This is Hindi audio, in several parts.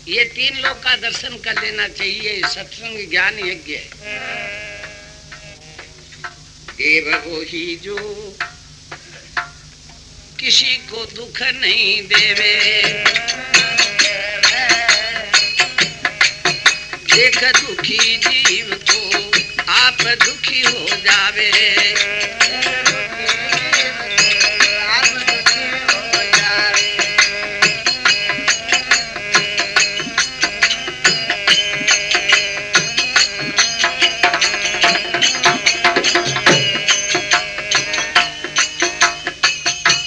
ये 3 लोग का दर्शन कर लेना चाहिए। सत्संग ज्ञान यज्ञ है। देव वो ही जो किसी को दुख नहीं देवे, देख दुखी जीव को आप दुखी हो जावे।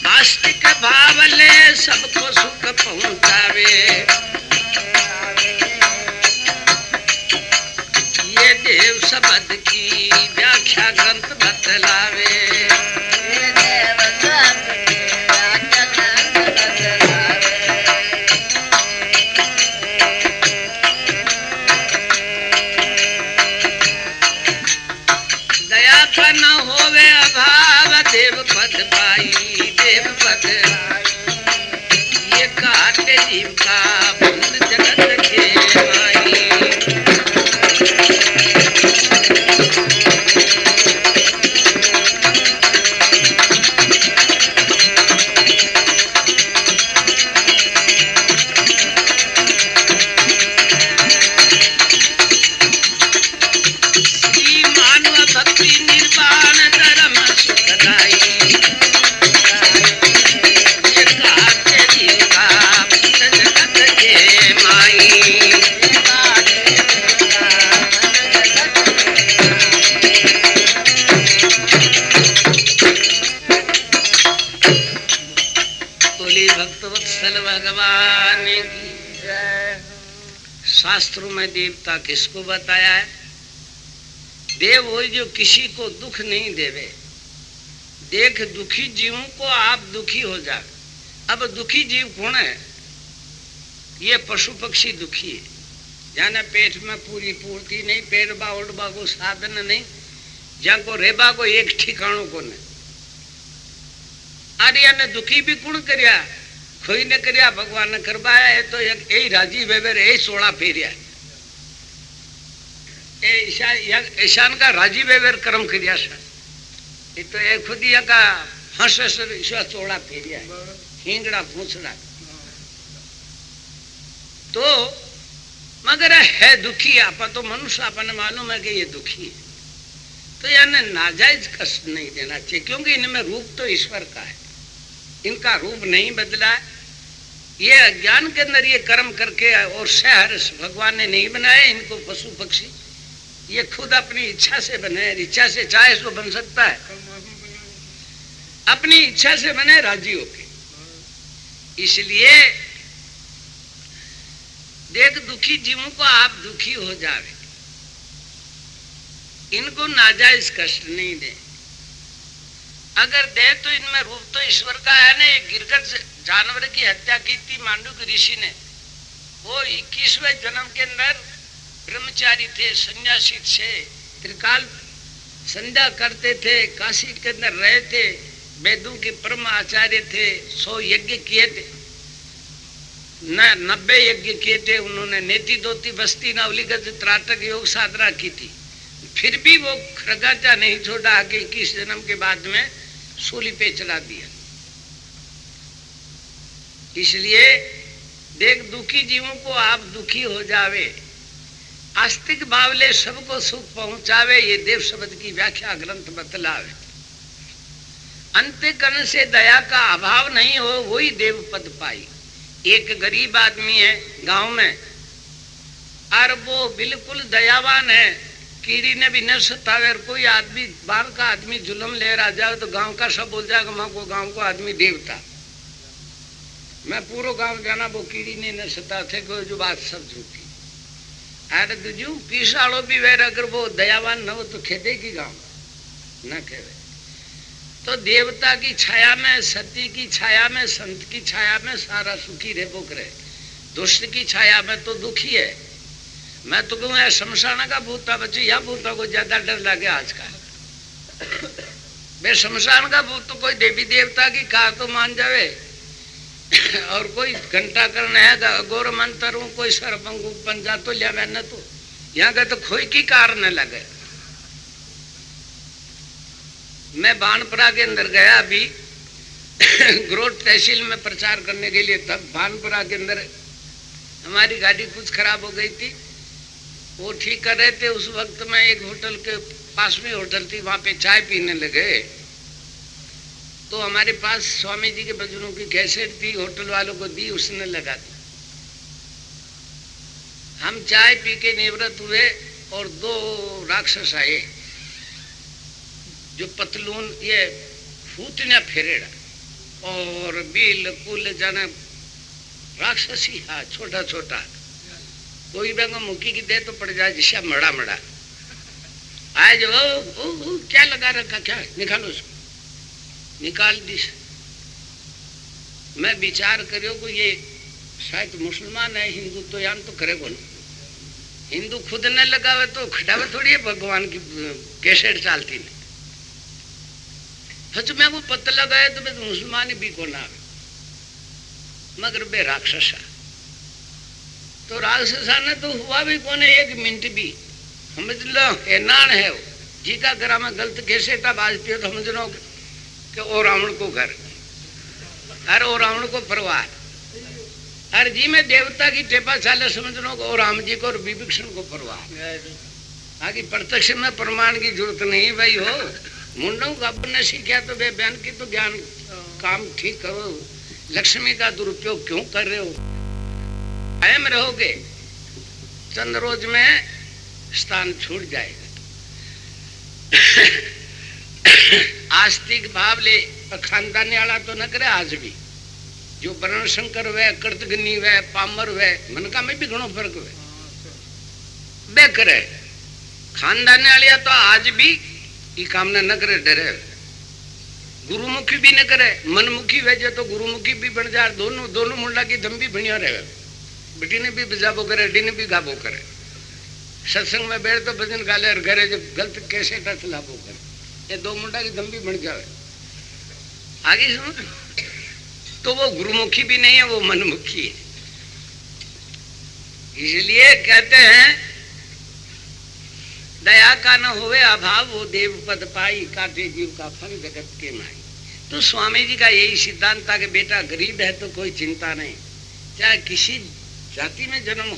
आस्तिक भाव ले सबको सुख पहुंचावे, ये देव शब्द की व्याख्या ग्रंथ बतलावे। दया का न होवे अभाव, देव पद पाई देव पद, ये काटे जीव का बंद जगत के माई। श्री मानव भक्ति निर्वाण धर्म सुखदाई, ये काटे जीव का बंद जगत के माई। बोली भक्तवत्सल भगवान की जय। शास्त्रों में देवता किसको बताया है? देव वो जो किसी को दुख नहीं देवे। देख दुखी जीवों को आप दुखी हो जाए। अब दुखी जीव कौन है? ये पशु पक्षी दुखी है, जाने पेट में पूरी पूर्ति नहीं, पेरबा उड़बा को साधन नहीं, जहाँ को रेबा को एक ठिकाणो को नहीं। आर्या ने दुखी भी कौन करया? कोई ने करया, भगवान ने करवाया है। तो एक यही राजी वेबर यही 16 फेरिया ईशान का राजी वेबर कर्म करिया। ये तो एक खुद ही का हंस 16 फेरिया हिंगड़ा भूसड़ा। तो मगर है दुखी, आप तो मनुष्य आपने मालूम है कि ये दुखी है, तो यानी नाजायज कष्ट नहीं देना चाहिए, क्योंकि इनमें रूप तो ईश्वर का है, इनका रूप नहीं बदला। ये अज्ञान के अंदर ये कर्म करके और शहर भगवान ने नहीं बनाए इनको। पशु पक्षी ये खुद अपनी इच्छा से बने, इच्छा से चाहे तो बन सकता है, अपनी इच्छा से बने राजी होके। इसलिए देख दुखी जीवों को आप दुखी हो जावे, इनको नाजायज कष्ट नहीं दे। अगर दे तो इनमें रूप तो ईश्वर का है ना। एक गिरगिट जानवर की हत्या की थी मांडुक्य ऋषि ने। वो 21वें जन्म के अंदर ब्रह्मचारी थे, सन्यासी थे, त्रिकाल संध्या करते थे, काशी के अंदर रहे थे, वेदों के परम आचार्य थे, 100 यज्ञ किए थे, 90 यज्ञ किए थे उन्होंने। नेति दोती बस्ती नवलिगत त्राटक योग साधना की थी, फिर भी वो खरगाचा नहीं छोड़ा। आगे 21 जन्म के बाद में सूली पे चला दिया। इसलिए देख दुखी जीवों को आप दुखी हो जावे, आस्तिक भावले सबको सुख पहुंचावे, ये देव शब्द की व्याख्या ग्रंथ बतलावे। अंतःकरण से दया का अभाव नहीं हो, वही देव पद पाई। एक गरीब आदमी है गांव में, और वो बिल्कुल दयावान है, कीड़ी ने भी न सतावे। और कोई आदमी बाहर का आदमी जुल्म ले रहा जाए तो गांव का सब बोल जाएगा माँ को गांव को आदमी देवता। मैं पूरा गांव जाना वो कीड़ी ने न सता थे, कोई जो बात सब झूठी। अरे दूजू पीसाड़ो भी वेर, अगर वो दयावान न हो तो खेदे की गांव न खेवे। तो देवता की छाया में, सती की छाया में, संत की छाया में सारा सुखी रहे बुक रहे। दुष्ट की छाया में तो दुखी है। मैं तो कहूँ शमशान का भूता बच्चे या भूता को ज्यादा डर लगे आज का। बे शमशान का भूत तो कोई देवी देवता की कहा तो मान जावे, और कोई घंटा करना है गौर मंत्र हूँ कोई सरपंगू पंजा तो लिया मैंने तो यहाँ का तो खोई की कार न लगे। मैं बानपुरा के अंदर गया अभी ग्रोथ तहसील में प्रचार करने के लिए, तब बानपुरा के अंदर हमारी गाड़ी कुछ खराब हो गई थी, वो ठीक कर रहे थे। उस वक्त में एक होटल के पास में होटल थी, वहां पे चाय पीने लगे तो हमारे पास स्वामी जी के भजनों की कैसेट थी, होटल वालों को दी, उसने लगा दी। हम चाय पी के निवृत्त हुए और दो राक्षस आए जो पतलून ये फूटना फेरेड़ा और बिल्कुल जाना राक्षसी हा छोटा छोटा, कोई बेंगो मुक्की की दे तो पड़ जाए जिसका मड़ा मड़ा आज वो क्या लगा रखा, क्या निकालो उसको, निकाल दी। मैं विचार करियो को ये शायद मुसलमान है, हिंदू तो यान तो करे कौन, हिंदू खुद न लगावे तो खटावे थोड़ी है, भगवान की कैसेट चालती नहीं। हज मैं वो पता लगाया तो मुसलमान भी को ना आवे, मगर बे राक्षसा तो राक्षसा ने तो हुआ भी कौन है, एक मिनट भी समझ लो हैरान है वो जी का घर में गलत कैसेटा बाजती हो तो समझ लो कि ओ रावण को घर, अरे ओ रावण को परिवार, अरे जी में देवता की टेपा चाले समझ लो ओ राम जी को और विभीषण को परिवार। आगे प्रत्यक्ष में प्रमाण की जरूरत नहीं भाई हो, मुंडों का ने सीखा तो वे बहन की तो ज्ञान काम ठीक करो, लक्ष्मी का दुरुपयोग क्यों कर रहे हो, कायम रहोगे चंद रोज में स्थान छूट जाएगा। आस्तिक भाव ले खानदानी वाला तो न करे, आज भी जो वर्ण शंकर वे कर्तगनी वे पामर वे मनका में भी घणो फर्क वे बे करे, खानदानी वाले तो आज भी ये काम न करे, डरे गुरुमुखी भी न करे, मनमुखी वे जो तो गुरुमुखी भी बन जाए, दोनों दोनों मुंडा की दम भी बढ़िया रहे, बेटी ने भी बजाबो करे, अड्डी ने भी गाबो करे, सत्संग में बैठ तो भजन गाले और घरे जो गलत कैसे लाभो करे, ये दो मुंडा की दम भी बन जाए। आगे सुनो तो वो गुरुमुखी भी नहीं है, वो मनमुखी है। इसलिए कहते हैं दया का न होवे अभाव वो देव पद पाई, काटे जीव का फल जगत के माई। तो स्वामी जी का यही सिद्धांत था कि बेटा गरीब है तो कोई चिंता नहीं, चाहे किसी जाति में जन्म हो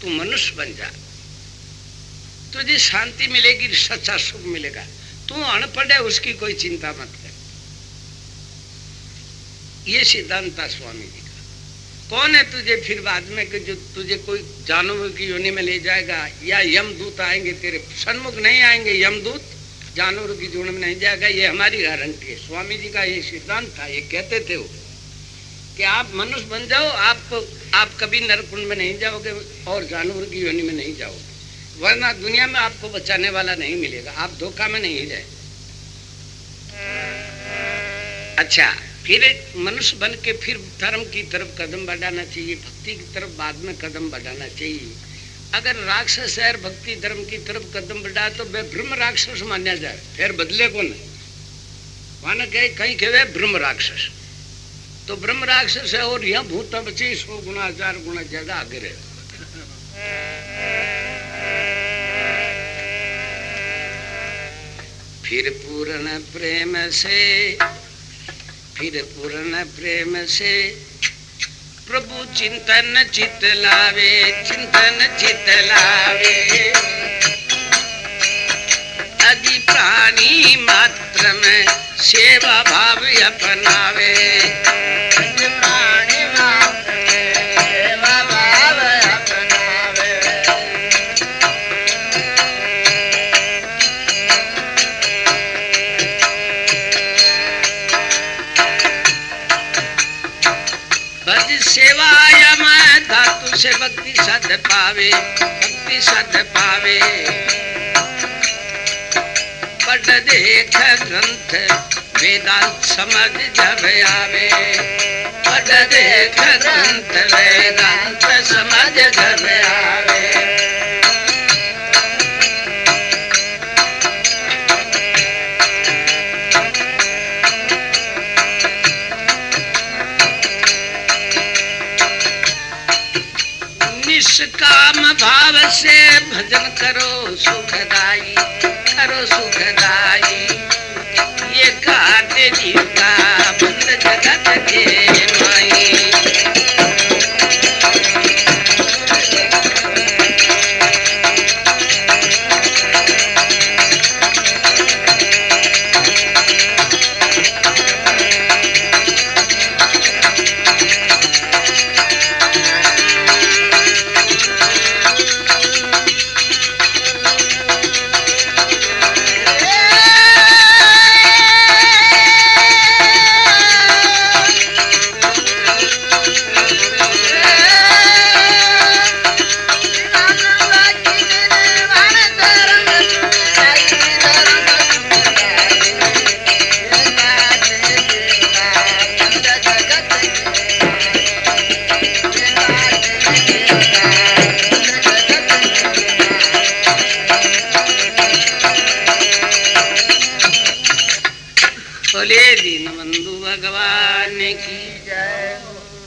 तो मनुष्य बन जा, तुझे शांति मिलेगी, सच्चा सुख मिलेगा। तू अनपढ़ है उसकी कोई चिंता मत कर, ये सिद्धांत था स्वामी जी का। कौन है तुझे फिर बाद में कि जो तुझे कोई जानवर की योनि में ले जाएगा, या यमदूत आएंगे तेरे सन्मुख नहीं आएंगे, यमदूत जानवर की जोड़ में नहीं जाएगा, ये हमारी गारंटी है। स्वामी जी का ये सिद्धांत था, ये कहते थे वो कि आप मनुष्य बन जाओ, आप कभी नरकुंड में नहीं जाओगे और जानवर की योनि में नहीं जाओगे, वरना दुनिया में आपको बचाने वाला नहीं मिलेगा, आप धोखा में नहीं जाए। अच्छा, फिर मनुष्य बन के फिर धर्म की तरफ कदम बढ़ाना चाहिए, भक्ति की तरफ बाद में कदम बढ़ाना चाहिए। अगर राक्षस है भक्ति धर्म की तरफ कदम बढ़ाए तो वे ब्रह्म राक्षस माना जाए, फिर बदले को नहीं, माना कहीं कहे ब्रह्म राक्षस, तो ब्रह्म राक्षस है और यह भूत बचे 100 गुना 1000 गुना ज्यादा आगे रहे। फिर पूर्ण प्रेम से, फिर पूर्ण प्रेम से प्रभु चिंतन चित लावे, चिंतन चित लावे, अति प्राणी मात्र में सेवा भाव अपनावे, प्राणी मात्र में सेवा भाव अपनावे। भज सेवाया मैं धातु से भक्ति सद पावे, भक्ति सद पावे, पढ़ देख ग्रंथ वेदांत समझ जब आवे, पढ़ देख ग्रंथ वेदांत समझ जब आवे। निष्काम भाव से भजन करो सुखदाई, करो सुखदाई। ये काटे जीव का बंद जगत के माई।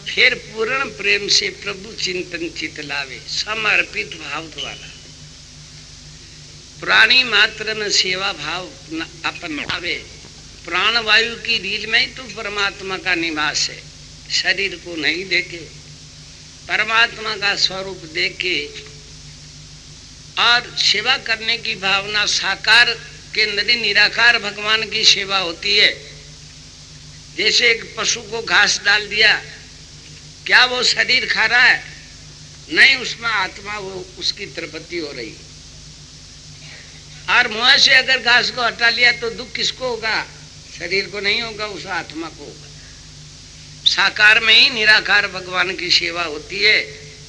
फिर पूर्ण प्रेम से प्रभु चिंतन चित लावे, समर्पित भाव द्वारा प्राणी मात्र में सेवा भाव अपन आवे। प्राण वायु की रील में ही तो परमात्मा का निवास है। शरीर को नहीं देखे, परमात्मा का स्वरूप देखे और सेवा करने की भावना, साकार के अंदर ही निराकार भगवान की सेवा होती है। जैसे एक पशु को घास डाल दिया, क्या वो शरीर खा रहा है? नहीं, उसमें आत्मा वो उसकी तृप्ति हो रही। और मुंह से अगर घास को हटा लिया तो दुख किसको होगा? शरीर को नहीं होगा, उस आत्मा को होगा। साकार में ही निराकार भगवान की सेवा होती है।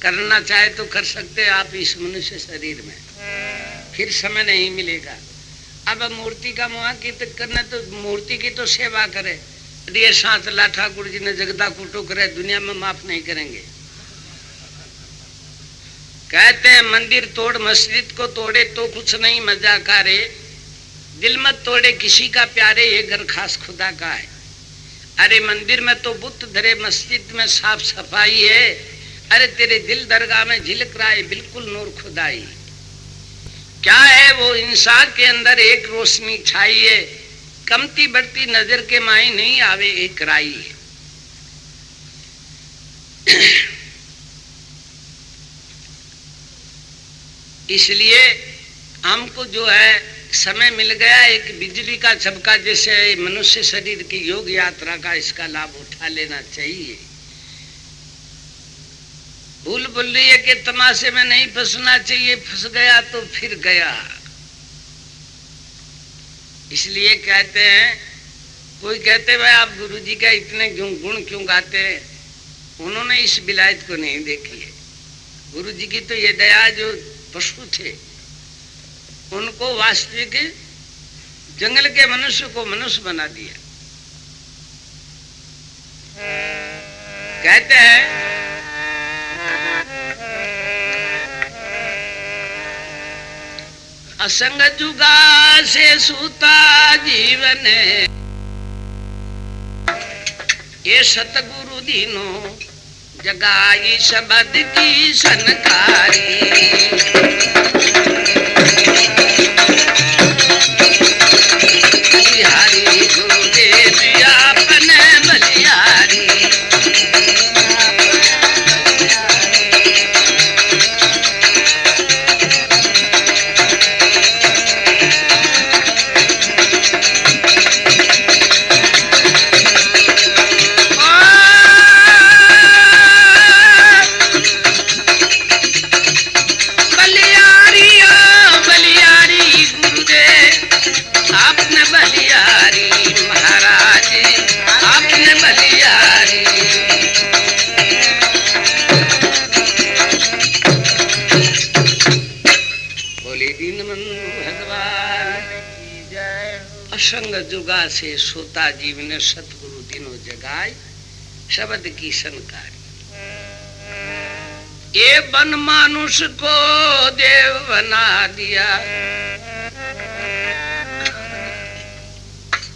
करना चाहे तो कर सकते हैं आप इस मनुष्य शरीर में, फिर समय नहीं मिलेगा। अब मूर्ति का मुँह की करना तो मूर्ति की तो सेवा करे। ये साथ ला ठाकुर जी ने जगदा कुटो करे, दुनिया में माफ नहीं करेंगे। कहते हैं मंदिर तोड़ मस्जिद को तोड़े तो कुछ नहीं मजा करे, दिल मत तोड़े किसी का प्यारे, ये घर खास खुदा का है। अरे मंदिर में तो बुत धरे, मस्जिद में साफ सफाई है। अरे तेरे दिल दरगाह में झिलक रहा है बिल्कुल नूर खुदाई। क्या है वो इंसान के अंदर एक रोशनी छाई है, कमती बढ़ती नजर के माई नहीं आवे एक राई। इसलिए हमको जो है समय मिल गया, एक बिजली का झपका जैसे मनुष्य शरीर की योग यात्रा का, इसका लाभ उठा लेना चाहिए। भूल भुलैया के तमाशे में नहीं फंसना चाहिए, फंस गया तो फिर गया। इसलिए कहते हैं, कोई कहते भाई आप गुरुजी का इतने गुण क्यों गाते हैं? उन्होंने इस विलायत को नहीं देखी है। गुरुजी की तो ये दया, जो पशु थे उनको वास्तविक जंगल के मनुष्य को मनुष्य बना दिया। कहते हैं असंग जुगा से सूता जीवन, ये सतगुरु दीनो जगाई शब्द की सनकारी। हरि गुरुदेव आपने बलियारी। असंग जुगा से सोता जीव ने सतगुरु दिनों जगाई शब्द की सनकारी। ये बन मानुष को देव बना दिया,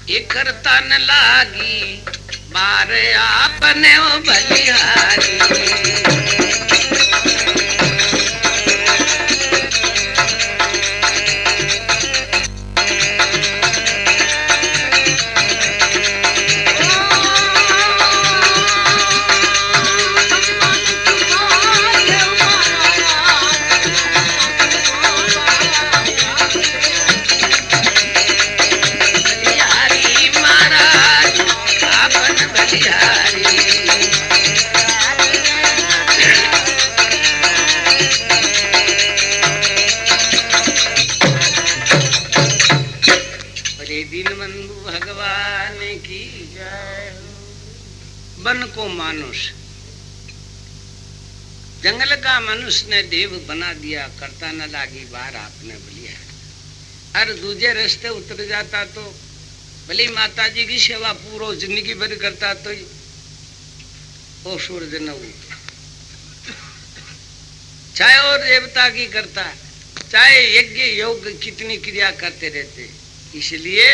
ये करता न लागी बारे आपने बलिहारी। मनुष्य, जंगल का मनुष्य ने देव बना दिया, करता न लागी बार आपने बोलिया। अरे दूजे रास्ते उतर जाता तो भले माता जी की सेवा पूरो जिंदगी भर करता तो वो सूरज न उगता, चाहे और देवता की करता, चाहे यज्ञ योग कितनी क्रिया करते रहते। इसलिए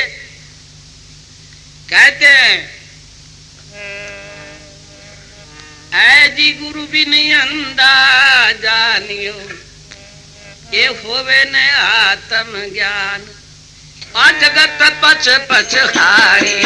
कहते हैं ऐ जी गुरु भी नहीं अंदा जानियो, ये होवे न आत्म ज्ञान, और जगत पच पच हारी।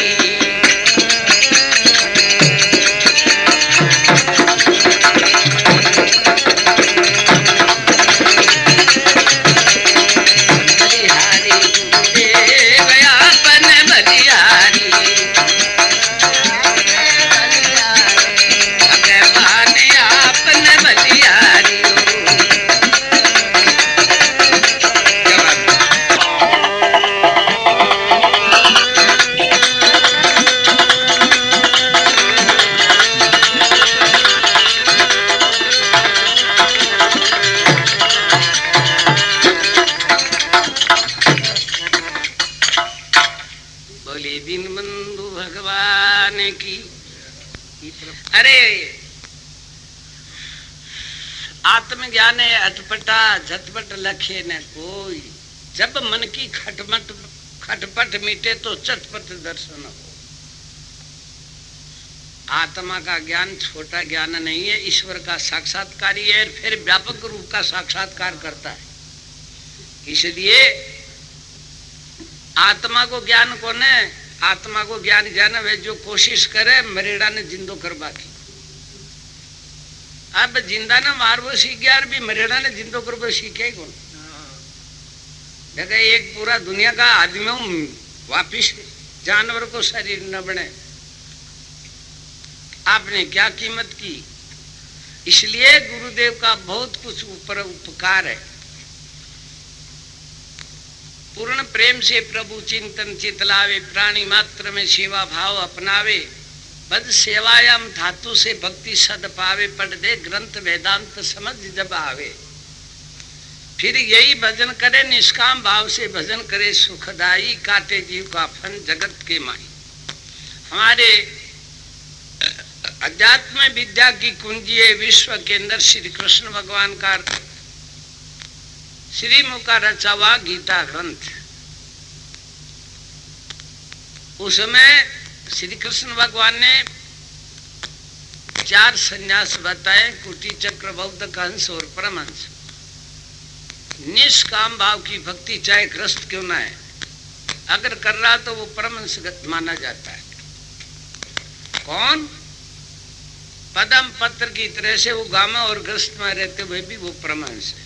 आत्मज्ञान है अटपटा झटपट लखे न कोई, जब मन की खटपट मिटे तो चटपट दर्शन हो। आत्मा का ज्ञान छोटा ज्ञान नहीं है, ईश्वर का साक्षात्कारी है, फिर व्यापक रूप का साक्षात्कार करता है। इसलिए आत्मा को ज्ञान कौन है? आत्मा को ज्ञान जाना वे जो कोशिश करे मरेड़ा ने जिंदो करवा की। अब जिंदा ना मारवो सीख गया, भी मरेड़ा ने जिंदो करवो सीखे कौन? देखा एक पूरा दुनिया का आदमी वापिस जानवर को शरीर न बने, आपने क्या कीमत की? इसलिए गुरुदेव का बहुत कुछ ऊपर उपकार है। पूर्ण प्रेम से प्रभु चिंतन चितलावे, प्राणी मात्र में सेवा भाव अपनावे, पद सेवायाम धातु से भक्ति सद पावे, पढ़ दे ग्रंथ वेदांत समझ जब आवे, फिर यही भजन करे निष्काम भाव से भजन करे सुखदाई, काटे जीव का फन जगत के माई। हमारे अध्यात्म विद्या की कुंजी है विश्व के अंदर श्री कृष्ण भगवान का श्रीमुख का रचा हुआ गीता ग्रंथ। उसमें श्री कृष्ण भगवान ने 4 संन्यास बताए, कुटी चक्र बौद्ध कंस और परमहंस। निष्काम भाव की भक्ति चाहे ग्रस्त क्यों ना है, अगर कर रहा तो वो परमहंस माना जाता है। कौन? पदम पत्र की तरह से वो गामा और ग्रस्त में रहते हुए भी वो परमहंस है।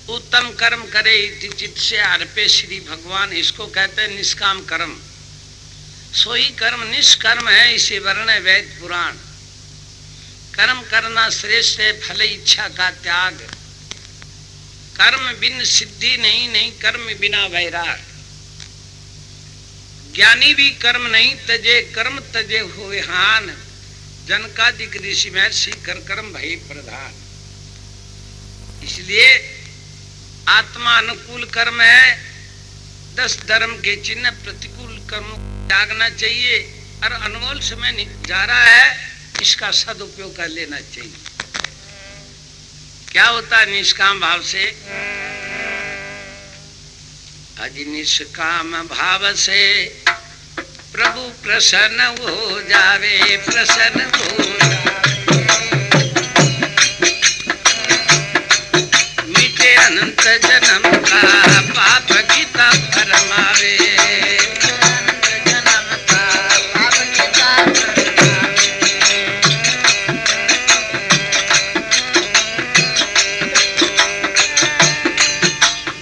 उत्तम कर्म करे इति चित्त से अर्पे श्री भगवान, इसको कहते हैं निष्काम कर्म। सोई कर्म निष्कर्म है, इसे वर्ण है वेद पुराण। कर्म करना श्रेष्ठ है, फल इच्छा का त्याग। कर्म बिन सिद्धि नहीं कर्म बिना वैराग। ज्ञानी भी कर्म नहीं तजे, कर्म तजे हुए हान। जनकादिक ऋषि महर्षि कर कर्म भई प्रधान। इसलिए आत्मा अनुकूल कर्म है, 10 धर्म के चिन्ह प्रतिकूल कर्म त्यागना चाहिए, और अनमोल समय जा रहा है, इसका सदुपयोग कर लेना चाहिए। क्या होता है निष्काम भाव से? अज निष्काम भाव से प्रभु प्रसन्न हो जावे, प्रसन्न हो जावे। मिटे अनंत जन्म का पाप गीता फरमावे, जन्म का पाप गीता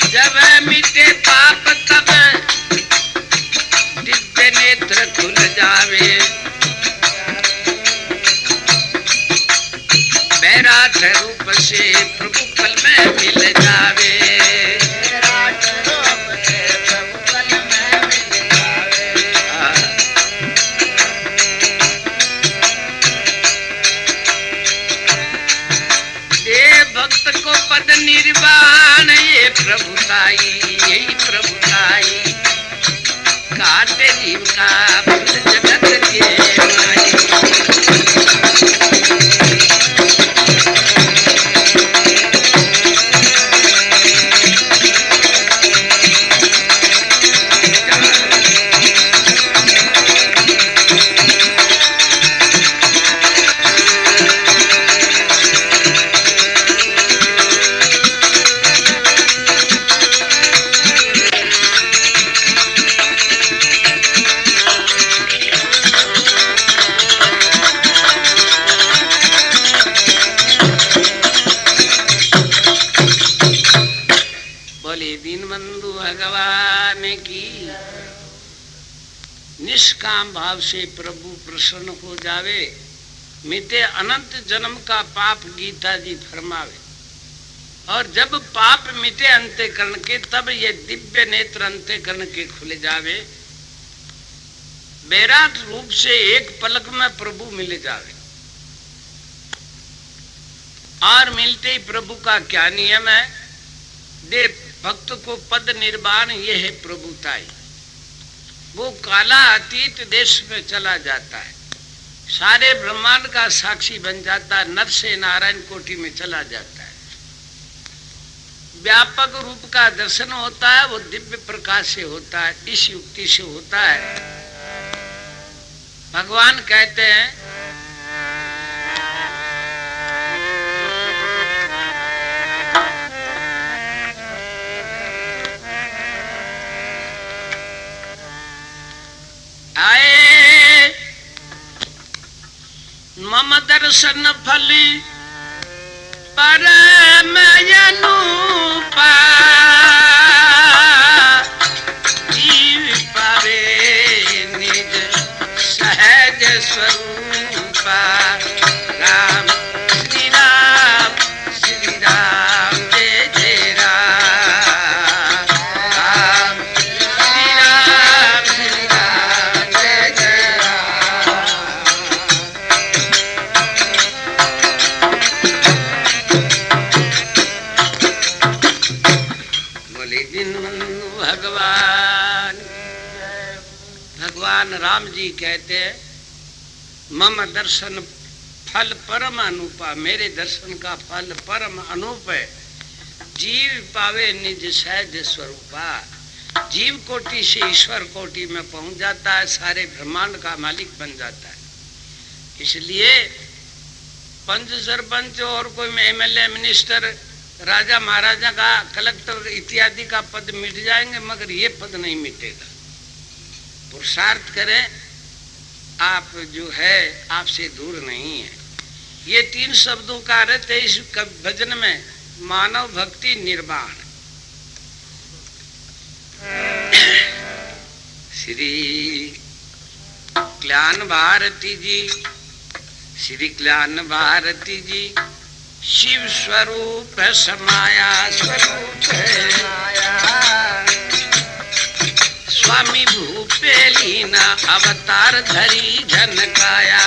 जब मिटे पाप तब दिव्य नेत्र खुल जावे, बैराट रूप से प्रभु पल में मिल जावे, बैराट रूप से प्रभु पल में मिल जावे। पद निर्वाण ये प्रभुताई, यही प्रभुताई काटे जीव का फल जगत के माई। दीनबंधु भगवान की। निष्काम भाव से प्रभु प्रसन्न हो जावे, मिटे अनंत जन्म का पाप, गीता जी फरमावे। और जब पाप मिटे अंतःकरण के, तब ये दिव्य नेत्र अंतःकरण के खुले जावे, विराट रूप से एक पलक में प्रभु मिल जावे। और मिलते ही प्रभु का क्या नियम है, दे भक्त को पद निर्वाण, ये है प्रभुताई। वो काला अतीत देश में चला जाता है, सारे ब्रह्मांड का साक्षी बन जाता है, नर से नारायण कोटि में चला जाता है। व्यापक रूप का दर्शन होता है, वो दिव्य प्रकाश से होता है, इस युक्ति से होता है। भगवान कहते हैं आए मम दर्शन फली परम अनुपा, जीव पावे निज सहज स्वरूपा। राम श्री राम श्री राम जय जय राम, राम श्री राम श्री राम जय जय राम। बोले दीनबंधु भगवान। भगवान राम जी कहते हैं मम दर्शन फल परम अनुपा, मेरे दर्शन का फल परम अनूप है। जीव पावे निज सहज स्वरूपा, जीव कोटि से ईश्वर कोटि में पहुंच जाता है, सारे ब्रह्मांड का मालिक बन जाता है। इसलिए पंच सरपंच और कोई एमएलए मिनिस्टर, राजा महाराजा का, कलेक्टर इत्यादि का पद मिट जाएंगे, मगर ये पद नहीं मिटेगा। पुरुषार्थ करें, आप जो है आपसे दूर नहीं है। ये तीन शब्दों का अर्थ है इस भजन में, मानव भक्ति निर्वाण। श्री कल्याण भारती जी, श्री कल्याण भारती जी शिव स्वरूप समाया, स्वरूप स्वामी भूपे लीना अवतार धरी झनकाया।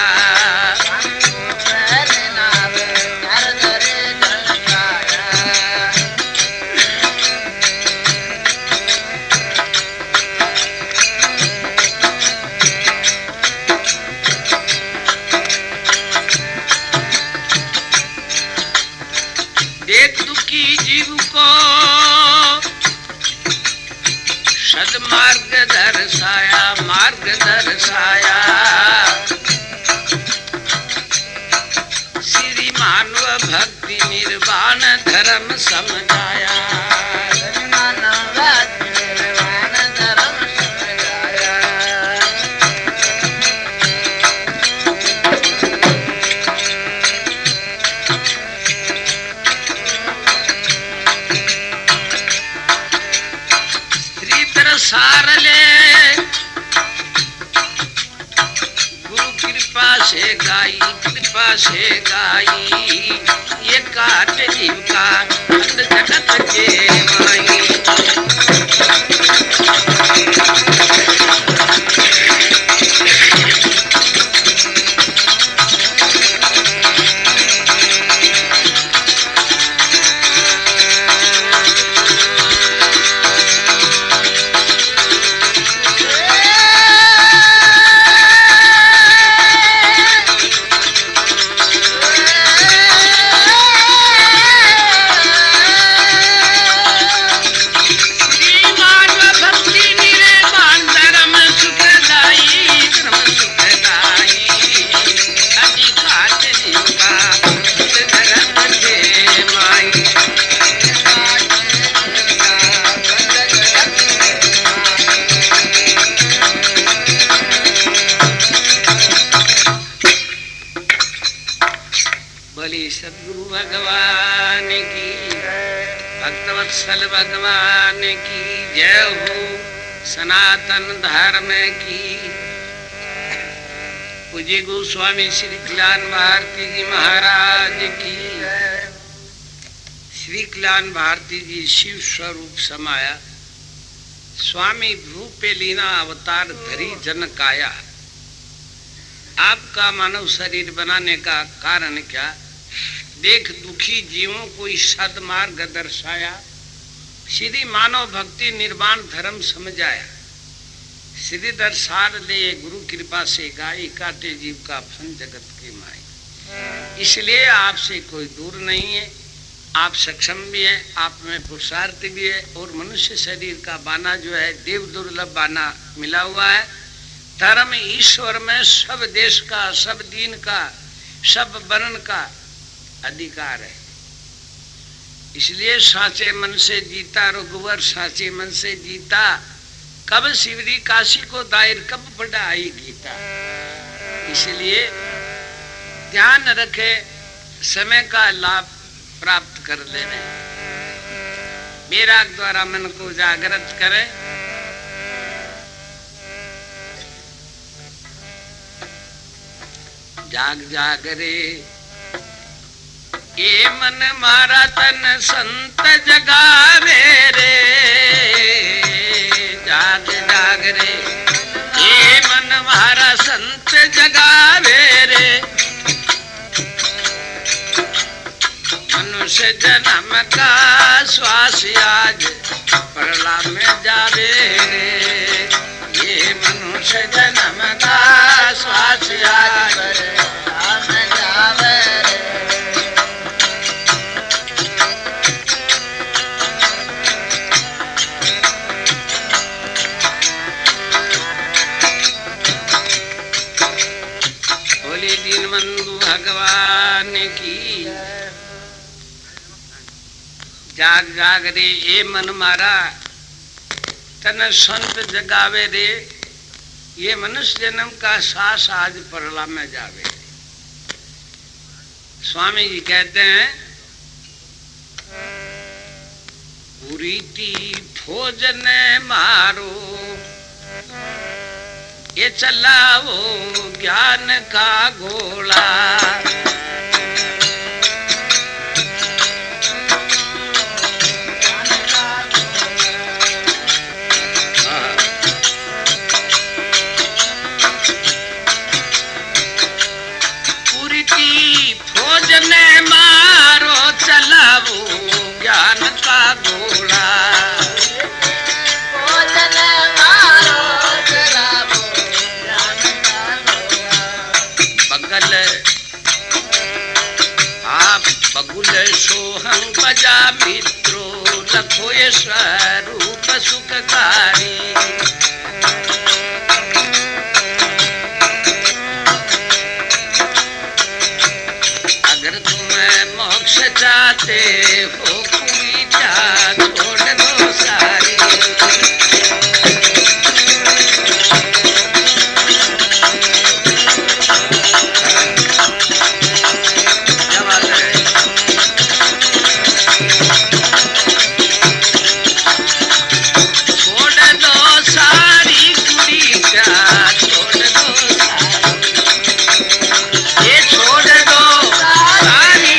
देख दुखी जीव को सदमार्ग दर्शाया, मार्ग दर्शाया। श्री मानव भक्ति निर्वाण धर्म समझाया। सार ले गुरु कृपा से गाई, कृपा से गाई। ये काट जीव का अंध जगत के माई। बोली सदगुरु भगवान की, भक्तवत्सल भगवान की जय हो, सनातन धर्म की। पूज्य गोस्वामी श्री कल्याण भारती जी महाराज की। श्री कल्याण भारती जी शिव स्वरूप समाया, स्वामी भूपे लीना अवतार धरी जन काया। आपका मानव शरीर बनाने का कारण क्या? देख दुखी जीवों को सदमार्ग दर्शाया, सीधी मानव भक्ति निर्वाण धर्म समझाया। सीधी दर्शार ले गुरु कृपा से गाय काटे जीव का फन जगत के माई। इसलिए आपसे कोई दूर नहीं है, आप सक्षम भी हैं, आप में पुरुषार्थ भी है। और मनुष्य शरीर का बाना जो है देव दुर्लभ बाना मिला हुआ है। धर्म ईश्वर में सब देश का, सब दीन का, सब वर्ण का अधिकार है। इसलिए साचे मन से जीता रघुवर, साचे मन से जीता। कब शिवरी काशी को दायर, कब पढ़ाई गीता। इसलिए ध्यान रखे, समय का लाभ प्राप्त कर लेने, वैराग द्वारा मन को जागृत करें। जाग जाग रे ये मन मारा तन संत जगावे रे। जाग जाग रे ये मन मारा संत जगावे रे। मनुष्य जन्म का श्वास आज परला में जावे रे। ये मनुष्य जन्म का श्वास आज परला में जावे रे। बोले दीनबंधु भगवान की। जाग जाग रे ए मन मारा तन संत जगावे रे। ये मनुष्य जन्म का सास आज परला में जावे। स्वामी जी कहते हैं पुरीति फौज ने मारो, ये चलाओ ज्ञान का घोड़ा। फौज ने मारो चलाओ ज्ञान का घोड़ा। फौज ने मारो चलाओ ज्ञान का घोड़ा। बगल आप बगुल सोहंग बजा मित्रों, लखो ये स्वरूप सुखकारी। मोक्ष चाहते हो पूजा छोड़ दो सारी। छोड़ दो सारी पूजा छोड़ दो सारी। ये छोड़ दो सारी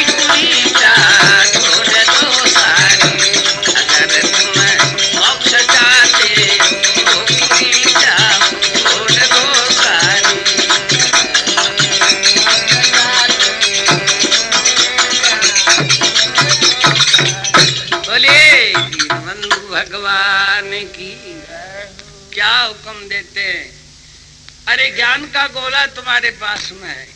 भगवान की। क्या हुक्म देते हैं? अरे ज्ञान का गोला तुम्हारे पास में है,